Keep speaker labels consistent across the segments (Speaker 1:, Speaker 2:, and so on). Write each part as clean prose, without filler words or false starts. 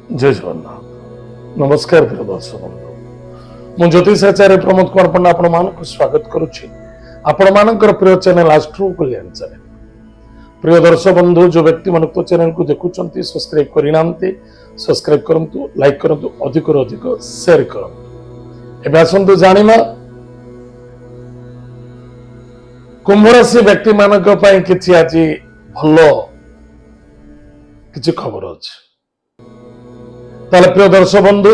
Speaker 1: जय जगन्नाथ। नमस्कार प्रिय दर्शक बंधु, मु ज्योतिष आचार्य प्रमोद कुमार पंडा आपण मानक स्वागत करुच्ची आपण मानकर प्रिय चैनल एस्ट्रो कल्याण चैनल। प्रिय दर्शक बंधु, जो व्यक्ति मन तो चैनल को देखुंट सब्सक्राइब करना सब्सक्राइब करंतु, लाइक करंतु, अधिक अधिक शेयर करंतु। एबे आसंतु जानिमा कुंभ राशि व्यक्ति मानक पई किछि आजि भलो किछि खबर अछि। ताले प्रिय दर्शक बंधु,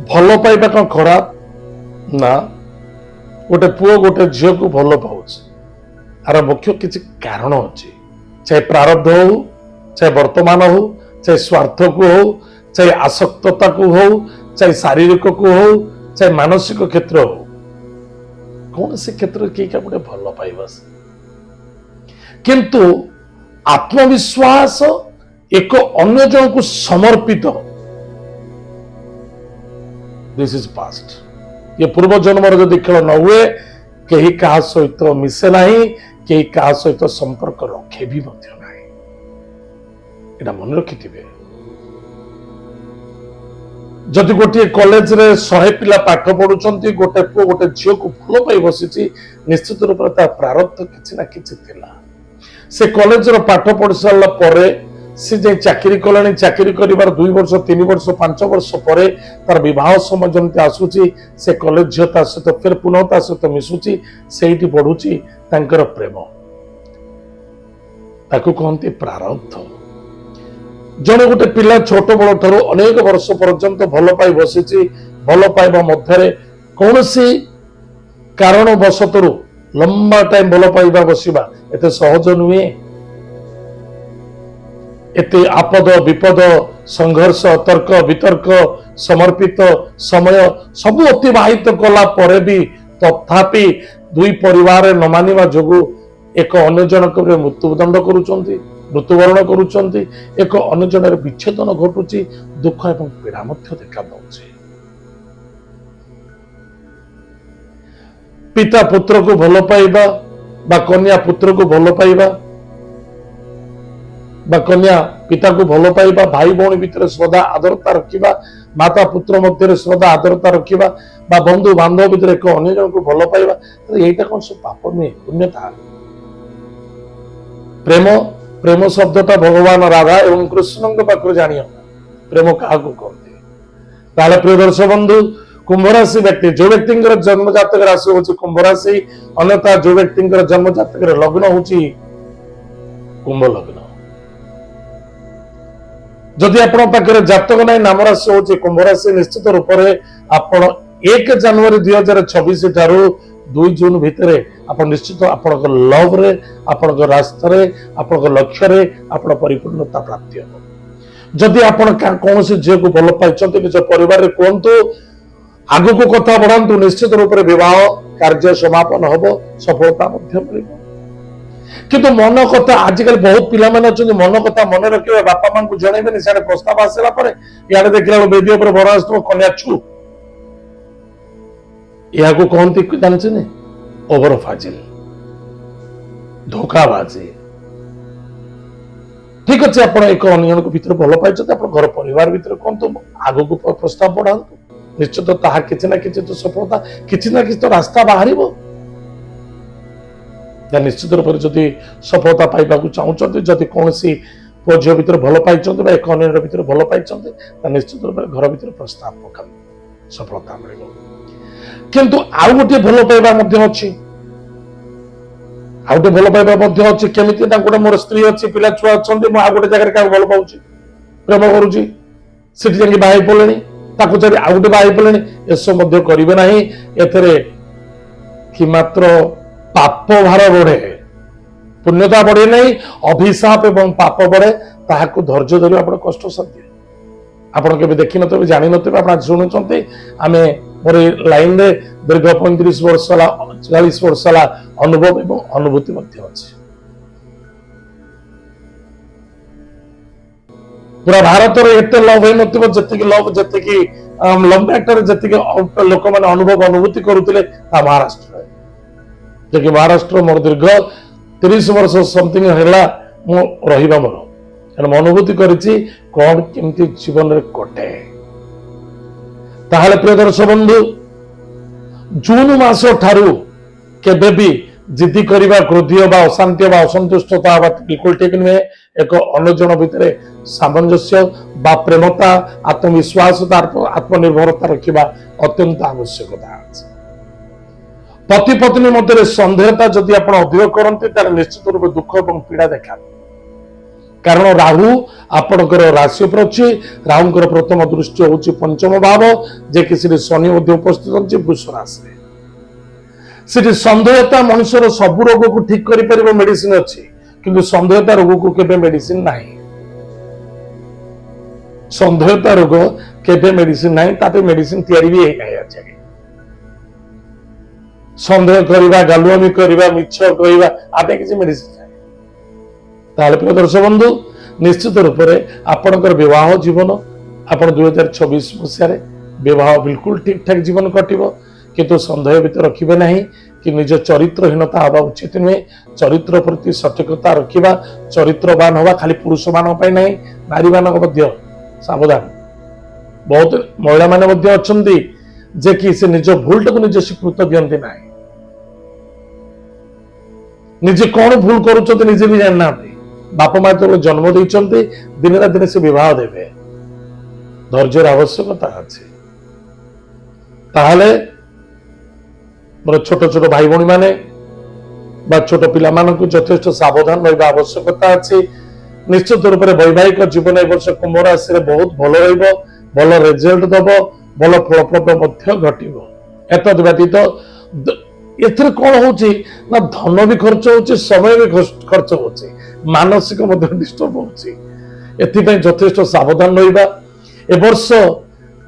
Speaker 1: भल पाइबा कौन खराब ना? गोटे पुओ गोटे झील को भल पाउछ, आर मुख्य किसी कारण अच्छी, चाहे प्रारब्ध हो, चाहे वर्तमान हो, चाहे स्वार्थ को हो, चाहे आसक्तता को हो, चाहे शारीरिक को हो, चाहे मानसिक क्षेत्र हो, कौन से क्षेत्र किए गोटे भल पाइबा। किंतु आत्मविश्वास एक अन्य जन को समर्पित, दिस इज पास्ट। ये पूर्व जन्मर जदि खेल न हुए, कहीं क्या सहित मिसे ना, कहीं क्या सहित संपर्क रखे भी ना, मन रखि। जदि गोटे कॉलेज रे 100 पिला पाठ पढ़ुचंती, गोटे पुओ गोटे झील को भल पाई बसी, निश्चित रूप से प्रारब्ध किसी ना किसी थिला। से कॉलेज रो पाठ पढ़ी सारा पर से जे चाकरी कलानी, चाकरी करिवार 2 वर्ष 3 वर्ष 5 वर्ष पर तार विवाह समय जमती आसुची, से कॉलेज झील ता सहित फिर पुनः ता सहित मिशुची, सेठी बढ़ुची तांकर प्रेम, ताकू कहती प्रारब्ध। जने गोटे पिला छोट बड़ ठारू अनेक वर्ष पर्यंत भल पाई बसी, भल पाइबा मध्य कौन सी कारण वशतरू लंबा टाइम भल पाइबा बसिबा एते सहज नुहे। एते आपद विपद संघर्ष तर्क वितर्क समर्पित समय सब अतिवाहित कला परे भी तथापि दुई परिवार न मानिबा जोगु एक अन्य जनक मृत्युदंड करुचंती, मृत्युवरण करुचंती, एक अन्य जन विच्छेदन घटुची, दुख एवं पीड़ा मध्य देखा दउछि। पिता पुत्र को भल पाइबा बा कन्या पुत्र को भल पाइबा बा कन्या पिता को भल पाइबा, भाई भौणी भितर श्रद्धा आदरता रखिबा, माता पुत्र मध्य श्रद्धा आदरता रखिबा, बा बंधु बांधव भितर एक अन्य जन को भल पाइबा, तो एटा कौन सब पाप नुहे, पुण्यता। प्रेम प्रेम शब्दटा भगवान राधा एवं कृष्ण पाखर जानियो, प्रेम क्या कहते। ताले प्रिय दर्शक बंधु, कुंभ राशि व्यक्ति, जो व्यक्ति जन्म जातक राशि होची कुंभ राशि, अन्यथा जो व्यक्ति जन्म जातक लग्न होची कुंभ लग्न। जदि आपण पाखे जातक ना नाम राशि होची कुंभ राशि, निश्चित रूप से आपण 1 जनवरी 2026 ठारू 2 जून भितर आपण निश्चित आपण लव रे, आपण रास्ता रे, आपण लक्ष्य रे आपण परिपूर्णता प्राप्ति हो। जदि आपण कौन से झील को भल पाई निज परिवार रे कहतु, आगु को कथा बढ़ातु, निश्चित रूप से विवाह कार्य समापन हम, सफलता मिल। किंतु मन कथा आजिकल बहुत पिला माने अछन, मन कथा मन रखिबे, बापा मां को जणैबेनी, साडे प्रस्ताव आसेला पर याडे देखला बेदी ऊपर बरास्तव कन्या छु, या को कहंती जानछि ने ओवर फाजिल, धोखाबाजी। ठीक अछि, आपण एक अन्य को भीतर भल पाइछत, आपण घर परिवार भीतर कोनतो आगु को प्रस्ताव बढ़ांतु, निश्चित ताहा किछि ना किछि तो सफलता, किछि ना किछि तो रास्ता बाहरिबो। निश्चित रूप से जदि सफलता पाइबा चाहते, जदि कौन सी पुओ झील भीतर भल पाई, एक अन्य भीतर भल पाई, निश्चित रूप से घर भीतर प्रस्ताव पका, सफलता मिल। किंतु आउ गोटे भल पाइबा अच्छी, आउ गोटे भल पाइबा अच्छी, केमिति ना गोटे मोर स्त्री अच्छी, पिला छुआ अच्छा, मुझे आउ गोटे जगह क्या भल पाऊँ, प्रेम करुच्ची, सेठी जाकि बाहा पड़े, ताकू छाड़ी आउ गोटे बाहा पड़े, एसब करेंगे ना। एथरे कि मात्र पाप भार बढ़े, पुण्यता बढ़े नहीं, अभिशाप एवं पाप बढ़े, ताहाकु धैर्य धरि आपण कष्ट साध्य। आपण केबे देखि नथबे, जानि नथबे, आपण सुनुचंते, आमे मोर लाइन रे दीर्घ 35 वर्ष साला 40 वर्ष साला अनुभव एवं अनुभूति मध्य अछि। पूरा भारत रे एते लव हे नथबे, जति कि लव, जति कि लव मैटर, जति कि लोक माने अनुभव अनुभूति करूतिले ता महाराष्ट्र, जे महाराष्ट्र मोर दीर्घ 30 वर्ष समथिंग हैला मो रहिबा मोर, ତେଣୁ ମୁଁ ଅନୁଭୂତି କରିଛି କଣ କେମିତି ଜୀବନରେ କଟେ। ତାହେଲେ ପ୍ରିୟ ଦର୍ଶକ ବନ୍ଧୁ, ଜୁନ ମାସ ଠାରୁ କେବେ ବି ଜିଦି କରିବା, କ୍ରୋଧୀୟ ବା ଅଶାନ୍ତି ବା ଅସନ୍ତୁଷ୍ଟତା ହେବା ବିଲକୁଲ ଠିକ ନୁହେଁ। ଏକ ଅନ୍ୟ ଜଣ ଭିତରେ ସାମଞ୍ଜସ୍ୟ ବା ପ୍ରେମତା, ଆତ୍ମବିଶ୍ୱାସତା, ଆତ୍ମନିର୍ଭରତା ରଖିବା ଅତ୍ୟନ୍ତ ଆବଶ୍ୟକତା ଅଛି। ପତି ପତ୍ନୀ ମଧ୍ୟରେ ସନ୍ଦେହତା ଯଦି ଆପଣ ଅଧିକ କରନ୍ତି ତାହେଲେ ନିଶ୍ଚିତ ରୂପେ ଦୁଃଖ ଏବଂ ପୀଡ଼ା ଦେଖାବେ। କାରଣ ରାହୁ ଆପଣଙ୍କର ରାଶି ଉପରେ ଅଛି। ରାହୁଙ୍କର ପ୍ରଥମ ଦୃଷ୍ଟି ହଉଛି ପଞ୍ଚମ ଭାବ, ଯେ କି ସେଠି ଶନି ମଧ୍ୟ ଉପସ୍ଥିତ ଅଛି ବୃଷ ରାଶିରେ। ସେଠି ସନ୍ଦେହତା ମଣିଷର ସବୁ ରୋଗକୁ ଠିକ କରିପାରିବ, ମେଡିସିନ ଅଛି, କିନ୍ତୁ ସନ୍ଦେହତା ରୋଗକୁ କେବେ ମେଡିସିନ ନାହିଁ। ସନ୍ଦେହତା ରୋଗ କେବେ ମେଡିସିନ ନାହିଁ, ତା ପାଇଁ ମେଡିସିନ ତିଆରି ବି ହେଇନାହିଁ ଆଜି। ସନ୍ଦେହ କରିବା, ଗାଲୁଆମି କରିବା, ମିଛ କହିବା, ଆ ପାଇଁ କିଛି ମେଡିସିନ ନାହିଁ। ତାହେଲେ ପ୍ରିୟ ଦର୍ଶକ ବନ୍ଧୁ, ନିଶ୍ଚିତ ରୂପରେ ଆପଣଙ୍କର ବିବାହ ଜୀବନ, ଆପଣ 2026 ମସିହାରେ ବିବାହ ବିଲକୁଲ ଠିକ ଠାକ ଜୀବନ କଟିବ। କିନ୍ତୁ ସନ୍ଦେହ ଭିତରେ ରଖିବେ ନାହିଁ କି ନିଜ ଚରିତ୍ରହୀନତା ହେବା ଉଚିତ ନୁହେଁ। ଚରିତ୍ର ପ୍ରତି ସଠିକତା ରଖିବା, ଚରିତ୍ରବାନ ହେବା ଖାଲି ପୁରୁଷ ମାନଙ୍କ ପାଇଁ ନାହିଁ, ନାରୀ ମାନଙ୍କ ମଧ୍ୟ ସାବଧାନ। ବହୁତ ମହିଳା ମାନେ ମଧ୍ୟ ଅଛନ୍ତି ଯେ କି ସେ ନିଜ ଭୁଲଟାକୁ ନିଜେ ସ୍ୱୀକୃତ ଦିଅନ୍ତି ନାହିଁ, ନିଜେ କଣ ଭୁଲ କରୁଛନ୍ତି ନିଜେ ବି ଜାଣିନାହାନ୍ତି। ବାପା ମା ଯେତେବେଳେ ଜନ୍ମ ଦେଇଛନ୍ତି ଦିନେ ନା ଦିନେ ସେ ବିବାହ ଦେବେ, ଧୈର୍ଯ୍ୟର ଆବଶ୍ୟକତା ଅଛି। ତାହେଲେ ମୋର ଛୋଟ ଛୋଟ ଭାଇ ଭଉଣୀ ମାନେ ବା ଛୋଟ ପିଲାମାନଙ୍କୁ ଯଥେଷ୍ଟ ସାବଧାନ ରହିବା ଆବଶ୍ୟକତା ଅଛି। ନିଶ୍ଚିତ ରୂପରେ ବୈବାହିକ ଜୀବନ ଏ ବର୍ଷ କୁମ୍ଭ ରାଶିରେ ବହୁତ ଭଲ ରହିବ, ଭଲ ରେଜଲ୍ଟ ଦବ, ଭଲ ଫଳପ୍ରଦ ମଧ୍ୟ ଘଟିବ। ଏତଦ୍ ବ୍ୟତୀତ ଏଥିରେ କଣ ହଉଛି ନା ଧନ ବି ଖର୍ଚ୍ଚ ହଉଛି, ସମୟ ବି ଖର୍ଚ୍ଚ ହଉଛି, ମାନସିକ ମଧ୍ୟ ଡିଷ୍ଟର୍ବ ହଉଛି। ଏଥିପାଇଁ ଯଥେଷ୍ଟ ସାବଧାନ ରହିବା। ଏ ବର୍ଷ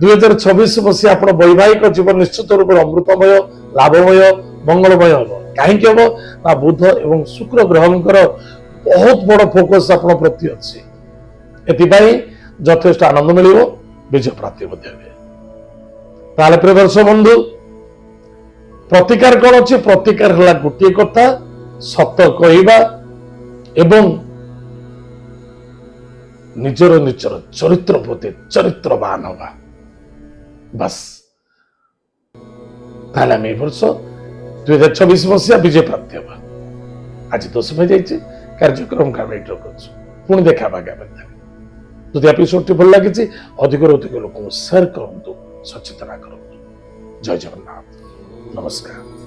Speaker 1: 2026 ମସିହା ଆପଣ ବୈବାହିକ ଜୀବନ ନିଶ୍ଚିତ ରୂପରେ ଅମୃତମୟ, ଲାଭମୟ, ମଙ୍ଗଳମୟ ହବ। କାହିଁକି ହବ ନା ବୁଧ ଏବଂ ଶୁକ୍ର ଗ୍ରହଙ୍କର ବହୁତ ବଡ ଫୋକସ ଆପଣ ପ୍ରତି ଅଛି। ଏଥିପାଇଁ ଯଥେଷ୍ଟ ଆନନ୍ଦ ମିଳିବ, ବିଜୟ ପ୍ରାପ୍ତି ମଧ୍ୟ ହୁଏ। ତାହେଲେ ପ୍ରିୟ ଦର୍ଶକ ବନ୍ଧୁ, ପ୍ରତିକାର କଣ ଅଛି? ପ୍ରତିକାର ହେଲା ଗୋଟିଏ କଥା, ସତ କହିବା ଏବଂ ନିଜର ଚରିତ୍ର ପ୍ରତି ଚରିତ୍ରବାନ ହବା, ବାସ୍। ତାହେଲେ ଆମେ ଏ ବର୍ଷ 2026 ମସିହା ବିଜୟ ପ୍ରାପ୍ତି ହେବା। ଆଜି ତ ସମୟ ଯାଇଛି, କାର୍ଯ୍ୟକ୍ରମ ଆମେ ଏଇଠି ରଖୁଛୁ। ପୁଣି ଦେଖା ହେବା ଆଗାମୀ। ଯଦି ଏପିସୋଡଟି ଭଲ ଲାଗିଛି ଅଧିକରୁ ଅଧିକ ଲୋକଙ୍କୁ ସେୟାର କରନ୍ତୁ, ସଚେତନ କରନ୍ତୁ। ଜୟ ଜଗନ୍ନାଥ, ନମସ୍କାର।